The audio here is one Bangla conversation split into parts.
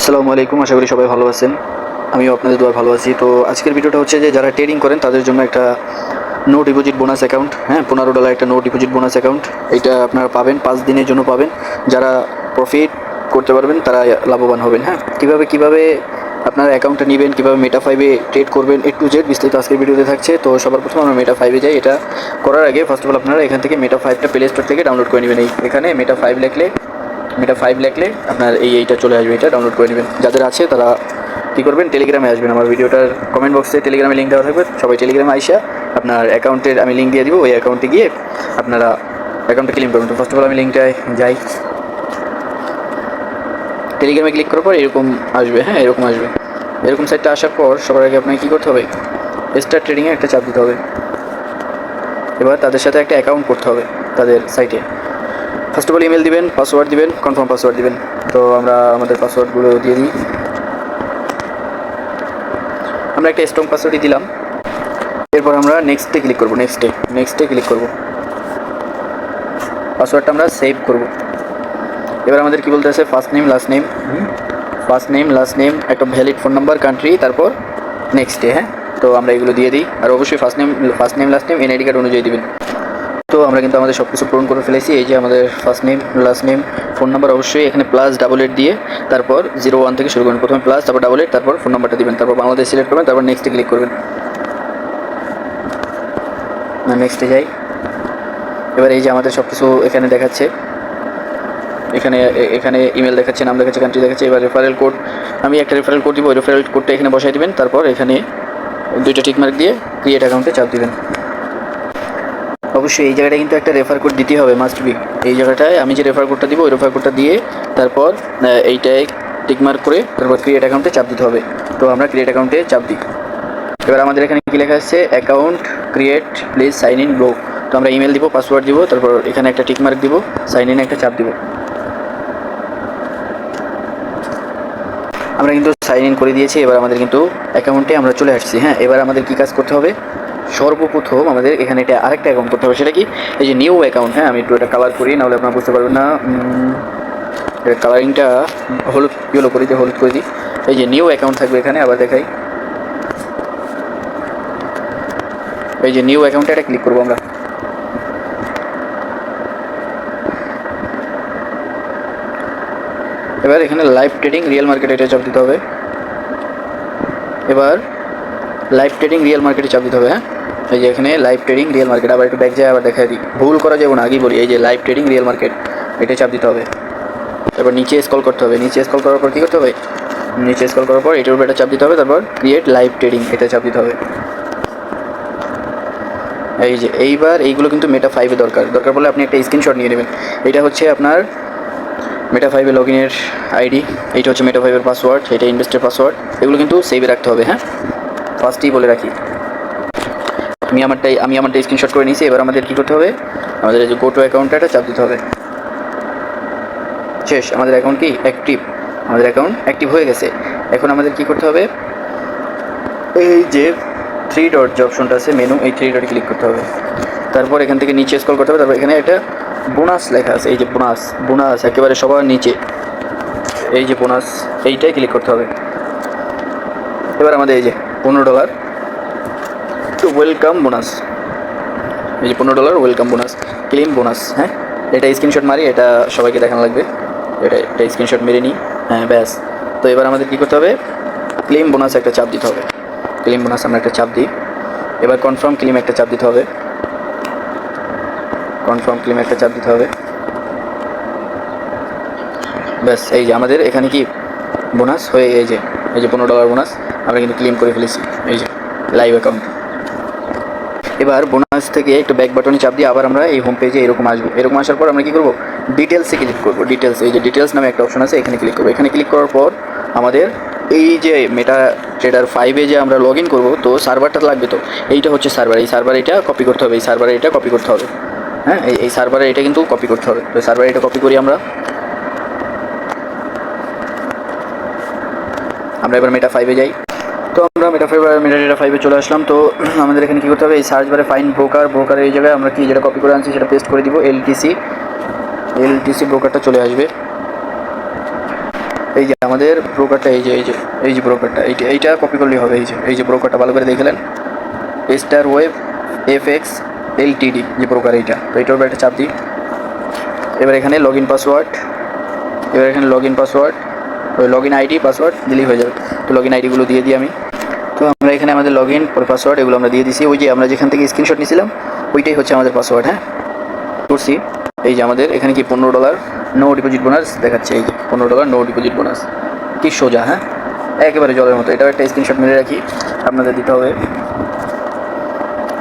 আসসালামু আলাইকুম, আশা করি সবাই ভালো আছেন। আমিও আপনাদের দোয়ায় ভালো আছি। তো আজকের ভিডিওটা হচ্ছে যে যারা ট্রেডিং করেন তাদের জন্য একটা নো ডিপোজিট বোনাস অ্যাকাউন্ট, হ্যাঁ, $15 একটা নো ডিপোজিট বোনাস অ্যাকাউন্ট। এটা আপনারা পাবেন 5 দিনের জন্য পাবেন। যারা প্রফিট করতে পারবেন তারা লাভবান হবেন। হ্যাঁ, কীভাবে আপনারা অ্যাকাউন্টটা নেবেন, কীভাবে মেটা 5-এ ট্রেড করবেন, A to Z বিস্তারিত আজকের ভিডিওতে থাকছে। তো সবার প্রথমে আমরা মেটা 5-এ যাই। এটা করার আগে ফার্স্ট অফ অল আপনারা এখান থেকে মেটা 5টা প্লে স্টোর থেকে ডাউনলোড করে নেবেন। এখানে মেটা 5 লিখলে আপনার এইটা চলে আসবে, এটা ডাউনলোড করে নেবেন। যাদের আছে তারা কী করবেন, টেলিগ্রামে আসবেন। আমার ভিডিওটার কমেন্ট বক্সে টেলিগ্রামে লিঙ্ক দেওয়া থাকবে, সবাই টেলিগ্রামে আইসা আপনার অ্যাকাউন্টের আমি লিঙ্ক দিয়ে দিব। ওই অ্যাকাউন্টে গিয়ে আপনারা অ্যাকাউন্টটা ক্লেম করবেন। তো ফার্স্ট অফ অল আমি লিঙ্কটায় যাই। টেলিগ্রামে ক্লিক করার পর এরকম আসবে, হ্যাঁ, এরকম আসবে। এরকম সাইটটা আসার পর সবার আগে আপনাকে কী করতে হবে, স্টার্ট ট্রেডিংয়ে একটা চাপ দিতে হবে। এবার তাদের সাথে একটা অ্যাকাউন্ট করতে হবে তাদের সাইটে। ফার্স্ট অফ অল ইমেল দিবেন, পাসওয়ার্ড দিবেন, কনফার্ম পাসওয়ার্ড দিবেন। তো আমরা আমাদের পাসওয়ার্ডগুলো দিয়ে দিই। আমরা একটা স্ট্রং পাসওয়ার্ডই দিলাম। এরপর আমরা নেক্সটে ক্লিক করব। নেক্সটে ক্লিক করব। পাসওয়ার্ডটা আমরা সেভ করব। এবার আমাদের কি বলতে আছে, ফার্স্ট নেম লাস্ট নেম, একটা ভ্যালিড ফোন নাম্বার, কান্ট্রি, তারপর নেক্সটে। হ্যাঁ, তো আমরা এগুলো দিয়ে দিই। আর অবশ্যই first name last name NID card অনুযায়ী দিবেন। তো আমরা কিন্তু আমাদের সব কিছু পূরণ করে ফেলেছি। এই যে আমাদের first name last name phone number, অবশ্যই এখানে +8 দিয়ে তারপর 01 থেকে শুরু করবেন। প্রথমে প্লাস, তারপর 8, তারপর ফোন নাম্বারটা দিবেন, তারপর বাংলাদেশ সিলেক্ট করবেন, তারপর নেক্সটে ক্লিক করবেন। নেক্সটে যাই। এবার এই যে আমাদের সব কিছু এখানে দেখাচ্ছে। এখানে ইমেল দেখাচ্ছে, নাম দেখাচ্ছে, কান্ট্রি দেখাচ্ছে। এবার রেফারেল কোড, আমি একটা রেফারেল কোড দিব। ওই রেফারেল কোডটা এখানে বসাই দিবেন। তারপর এখানে 2টা টিকমার্ক দিয়ে ক্রিয়েট অ্যাকাউন্টে চাপ দিবেন। অবশ্যই এই জায়গাটায় কিন্তু একটা রেফার কোড দিতে হবে, মাস্ট বি। এই জায়গাটায় আমি যে রেফার কোডটা দিব, ওই রেফার কোডটা দিয়ে তারপর এইটায় টিকমার্ক করে তারপর ক্রিয়েট অ্যাকাউন্টে চাপ দিতে হবে। তো আমরা ক্রিয়েট অ্যাকাউন্টে চাপ দিই। এবার আমাদের এখানে কী লেখা আছে, account create, please sign in below. তো আমরা ইমেল দিব, পাসওয়ার্ড দিব, তারপর এখানে একটা টিকমার্ক দিব, সাইন ইনে একটা চাপ দিব। আমরা কিন্তু সাইন ইন করে দিয়েছি। এবার আমাদের কিন্তু অ্যাকাউন্টে আমরা চলে আসছি। হ্যাঁ, এবার আমাদের কী কাজ করতে হবে, সর্বপ্রথম আমাদের এখানে এটা আরেকটা অ্যাকাউন্ট করতে হবে। সেটা কি, এই যে নিউ অ্যাকাউন্ট। হ্যাঁ, আমি একটু এটা কালার করি, নাহলে আপনারা বুঝতে পারবেন না। কালারিংটা ইয়েলো করে দিই, হলুদ করে দিই। এই যে নিউ অ্যাকাউন্ট থাকবে এখানে, আবার দেখাই। এই যে নিউ অ্যাকাউন্টে এটা ক্লিক করবো আমরা। এবার এখানে লাইভ ট্রেডিং রিয়েল মার্কেট, এটা চাপ দিতে হবে। এবার লাইভ ট্রেডিং রিয়েল মার্কেটে চাপ দিতে হবে। হ্যাঁ, এই যে এখানে লাইভ ট্রেডিং রিয়েল মার্কেট, আবার একটু ব্যাক যায়, আবার দেখাই দিই, ভুল করা যাবে না, আগেই বলি। এই যে লাইভ ট্রেডিং রিয়েল মার্কেট, এটা চাপ দিতে হবে। তারপর নিচে স্ক্রল করতে হবে। নিচে স্ক্রল করার পর কী করতে হবে, নিচে স্ক্রল করার পর এটার উপর একটা চাপ দিতে হবে। তারপর ক্রিয়েট লাইভ ট্রেডিং, এটা চাপ দিতে হবে। এই যে এইবার এইগুলো কিন্তু মেটা 5-এ দরকার পড়লে আপনি একটা স্ক্রিনশট নিয়ে নেবেন। এটা হচ্ছে আপনার মেটা 5-এ লগ ইনের আইডি, এইটা হচ্ছে মেটা 5-এর পাসওয়ার্ড, এটা ইনভেস্টের পাসওয়ার্ড। এগুলো কিন্তু সেভে রাখতে হবে। হ্যাঁ, ফার্স্টেই বলে রাখি, আমি আমারটা স্ক্রিনশট করে নিয়েছি। এবার আমাদের কী করতে হবে, আমাদের এই যে গো টু অ্যাকাউন্টটা এটা চাপ দিতে হবে। শেষ, আমাদের অ্যাকাউন্ট কি অ্যাক্টিভ, আমাদের অ্যাকাউন্ট অ্যাক্টিভ হয়ে গেছে। এখন আমাদের কী করতে হবে, এই যে 3 ডট যে অপশনটা আছে মেনু, এই 3 ডটে ক্লিক করতে হবে। তারপর এখান থেকে নিচে স্ক্রল করতে হবে। তারপর এখানে একটা বোনাস লেখা আছে, এই যে বোনাস একেবারে সবার নিচে, এই যে বোনাস, এইটাই ক্লিক করতে হবে। এবার আমাদের এই যে $15 ওয়েলকাম বোনাস, এই যে $15 ওয়েলকাম বোনাস, ক্লেম বোনাস। হ্যাঁ, এটা স্ক্রিনশট মারি, এটা সবাইকে দেখানো লাগবে। এটা স্ক্রিনশট মেরে নিই। হ্যাঁ, ব্যাস। তো এবার আমাদের কী করতে হবে, ক্লেম বোনাস একটা চাপ দিতে হবে। ক্লেম বোনাস আমরা একটা চাপ দিই। এবার কনফার্ম ক্লেম একটা চাপ দিতে হবে। কনফার্ম ক্লেম একটা চাপ দিতে হবে। ব্যাস, এই যে আমাদের এখানে কি বোনাস হয়ে, এই যে $15 বোনাস আমরা কিন্তু ক্লেম করে ফেলেছি। এই যে লাইভ অ্যাকাউন্ট। এবার বোনাস থেকে একটু ব্যাক বাটনে চাপ দিয়ে আবার আমরা এই হোম পেজে এরকম আসবো। এরকম আসার পর আমরা কী করবো, ডিটেলসে ক্লিক করবো। ডিটেলস, এই যে ডিটেলস নামে একটা অপশন আছে, এখানে ক্লিক করবো। এখানে ক্লিক করার পর আমাদের এই যে মেটা ট্রেডার 5-এ যে আমরা লগ ইন করবো, তো সার্ভারটা লাগবে। তো এইটা হচ্ছে সার্ভার, এই সার্ভার এটা কপি করতে হবে, এই সার্ভারে এটা কপি করতে হবে। হ্যাঁ, এই সার্ভারে এটা কিন্তু কপি করতে হবে। তো সার্ভারে এটা কপি করি আমরা এবার মেটা 5-এ যাই। তো আমরা মেটা 5-এ চলে আসলাম। তো আমাদের এখানে কী করতে হবে, এই সার্চ বারে ফাইন ব্রোকারের এই জায়গায় আমরা কি যেটা কপি করে আনছি সেটা পেস্ট করে দিব। এলটিসি ব্রোকারটা চলে আসবে। এই যে আমাদের ব্রোকারটা, এই যে ব্রোকারটা, এইটা কপি করলেই হবে। এই যে ব্রোকারটা ভালো করে দেখলেন, স্টার ওয়েব FX LTD যে ব্রোকার, এইটা। তো এইটার উপর একটা চাপ দিই। এবার এখানে লগ ইন পাসওয়ার্ড, ওই লগ ইন আইডি পাসওয়ার্ড দিলেই হয়ে যাবে। তো লগ ইন আইডিগুলো দিয়ে দিই আমি। তো আমরা এখানে আমাদের লগ ইন পাসওয়ার্ড এগুলো আমরা দিয়ে দিছি। ওই যে আমরা যেখান থেকে স্ক্রিনশট নিয়েছিলাম ওইটাই হচ্ছে আমাদের পাসওয়ার্ড। হ্যাঁ, করছি। এই যে আমাদের এখানে কি $15 নো ডিপোজিট বোনাস দেখাচ্ছে। এই যে $15 নো ডিপোজিট বোনাস, কি সোজা। হ্যাঁ, একেবারে জলের মতো। এটাও একটা স্ক্রিনশট মেরে রাখি, আপনাদের দিতে হবে।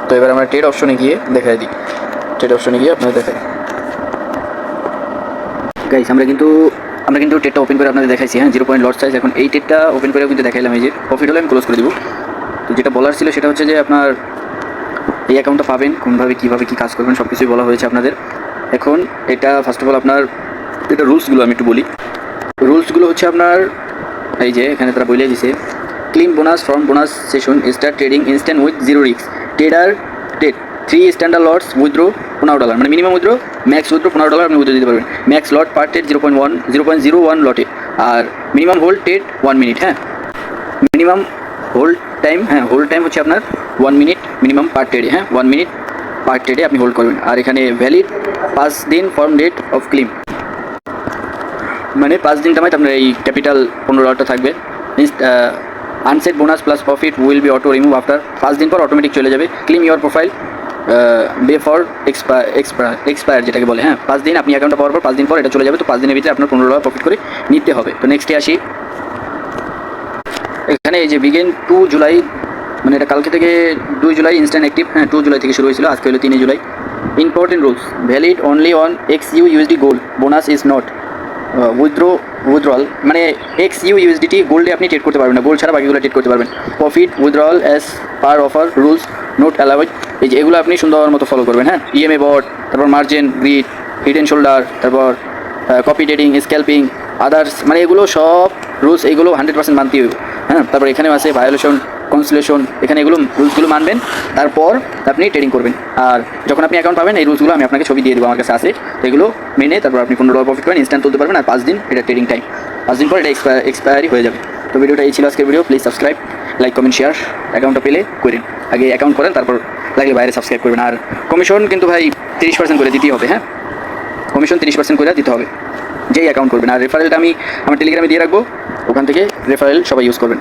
তো এবার আমরা ট্রেড অপশনে গিয়ে দেখাই দিই। ট্রেড অপশনে গিয়ে আপনাদের দেখাই। গাইস, আমরা কিন্তু ট্রেডটা ওপেন করে আপনাদের দেখাইছি। হ্যাঁ, 0 পয়েন্ট লট সাইজ। এখন এই ট্রেডটা ওপেন করেও কিন্তু দেখাইলাম। এই যে প্রফিট হলে আমি ক্লোজ করে দিব। তো যেটা বলার ছিল সেটা হচ্ছে যে আপনার এই অ্যাকাউন্টটা পাবেন কোনভাবে, কীভাবে কী কাজ করবেন সব কিছুই বলা হয়েছে আপনাদের। এখন এটা ফার্স্ট অফ অল আপনার এটা রুলসগুলো আমি একটু বলি। রুলসগুলো হচ্ছে আপনার এই যে এখানে তারা বলে দিছে, claim bonus from bonus session start trading instant with 0 risk. Trade 3 standard lots withdraw $15, মানে মিনিমাম উইথড্র, ম্যাক্স উইথড্র $15 আপনি উইথড্র দিতে পারবেন। ম্যাক্স লট পার ট্রেড 0.01 লটে। আর মিনিমাম হোল্ড ট্রেড 1 মিনিট। হ্যাঁ, মিনিমাম হোল্ড টাইম, হ্যাঁ হোল্ড টাইম হচ্ছে আপনার 1 মিনিট মিনিমাম পার ট্রেডে। হ্যাঁ, 1 মিনিট পার ট্রেডে আপনি হোল্ড করবেন। আর এখানে ভ্যালিড 5 দিন ফ্রম ডেট অফ ক্লিম, মানে 5 দিন টাইমে আপনার এই ক্যাপিটাল $15 থাকবে। আনসেট bonus plus profit will be auto remove after 5 দিন পর অটোমেটিক চলে যাবে। ক্লিম ইউর প্রোফাইল বে ফর এক্সপায়ার যেটাকে বলে। হ্যাঁ, 5 দিন আপনি অ্যাকাউন্টটা পাওয়ার পর 5 দিন পর এটা চলে যাবে। তো 5 দিনের ভিতরে আপনার $15 প্রফিট করে নিতে হবে। তো নেক্সটে আসি। এখানে এই যে বিগেন 2 জুলাই, মানে এটা কালকে থেকে 2 জুলাই ইনস্ট্যান্ট অ্যাক্টিভ। হ্যাঁ, 2 জুলাই থেকে শুরু হয়েছিল, আজকে হলো 3 July. Important rules, valid only on XUUSD gold, bonus is not withdrawal, মানে XUUSDT গোল্ডে আপনি ট্রেড করতে পারবেন না, গোল্ড ছাড়া বাকিগুলো ট্রেড করতে পারবেন। Profit withdrawal as per offer rules note allowed. এই যে এগুলো আপনি সুন্দর মতো ফলো করবেন। হ্যাঁ, EMA বট, তারপর মার্জিন গ্রিড, হিড অ্যান্ড শোল্ডার, তারপর কপি ট্রেডিং, স্ক্যাল্পিং, আদার্স, মানে এগুলো সব রুলস এগুলো 100% মানতে হবে। হ্যাঁ, তারপর এখানেও আছে ভায়োলেশন, কনসুলেশন, এখানে এগুলো রুলসগুলো মানবেন, তারপর আপনি ট্রেডিং করবেন। আর যখন আপনি অ্যাকাউন্ট পাবেন এই রুলসগুলো আমি আপনাকে ছবি দিয়ে দেবো, আমার কাছে আছে। এগুলো মেনে তারপর আপনি $15 প্রফিট করেন, ইনস্ট্যান্ট তুলতে পারবেন। আর 5 দিন এটা ট্রেডিং টাইম, 5 দিন পর এটা এক্সপায়ারি হয়ে যাবে। তো ভিডিওটা এই ছিল আজকের video. Please subscribe, like, comment, share. অ্যাকাউন্টটা পেলে করেন, আগে অ্যাকাউন্ট করেন, তারপর লাগলে বাইরে সাবস্ক্রাইব করবেন। আর কমিশন কিন্তু ভাই 30% করে দিতেই হবে। হ্যাঁ, কমিশন 30% করে দিতে হবে যেই অ্যাকাউন্ট করবেন। আর রেফারেলটা আমি আমার টেলিগ্রামে দিয়ে রাখবো, ওখান থেকে রেফারেল সবাই ইউজ করবেন।